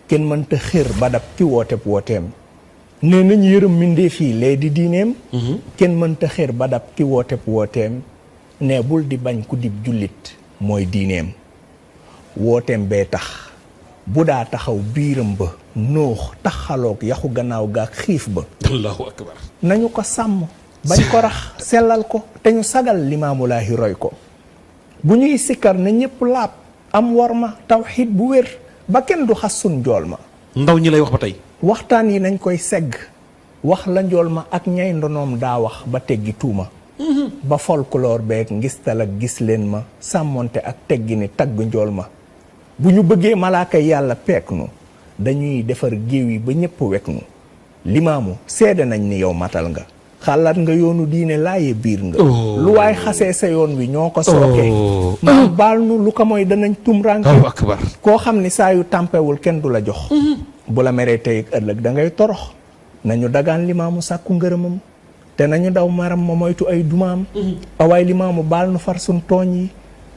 kenn mënta xër ba dab ki wooteem nee nañ yërëm mbindéef yi lee di diineem kenn mënta xër ba dab ki wooteem ne bul di bañ ku dib jullit mooy diineem wooteem bee tax bu daa taxaw biiram ba noox taxaloog yaxu gannaaw gaak xiif ba allahu akbar nañu ko sàmm bañ ko rax sellal ko te ñu sagal limaamulaahi roy ko bu ñuy sikkar na ñépp laab am worma tawxiid bu wér ba kenn du xas sun njool ma ndaw ñi lay wax ba tey waxtaan yi nañ koy segg wax la njool ma ak ñay ndonoom daa wax ba teggi tuuma ba folklore beeg ngistal ak gis leen ma sàmmonte ak teggi ni tagg njool ma bu ñu bëggee malaaka yàlla peek nu dañuy defar géew yi ba ñépp wek nu limaamu seede nañ ni yow matal nga xalaat nga yoonu diine laaye biir nga lu waay xasee sa yoon wi ñoo ko sookee maam baal nu lu ko mooy danañ tum ranke koo xam ni saa yu tàmpewul kenn du la jox bu la meree tey ak ëllëg da ngay torox nañu dagaan limaamu sàkku ngërëmam te nañu daw maram ma moytu ay dumaam awaay limaamu baal nu far sun tooñ yi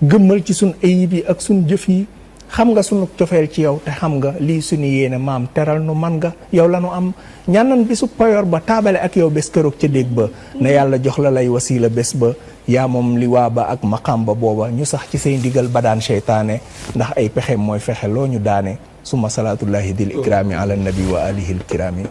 gëmmal ci sun ayib yi ak sun jëf yi xam nga sunu cofeel ci yow te xam nga lii suñu yéene maam teral nu man nga yow la nu am ñànnan bisu payoor ba taabale ak yow bés këroog ca dégg ba ne yàlla jox la lay wasiila bés ba yaa moom li waa ba ak maqam ba booba ñu sax ci say ndigal ba daan seytaane ndax ay pexem mooy fexe loo ñu daane suma salaatullahi dil ikraami ala nabi wa alihi al kirami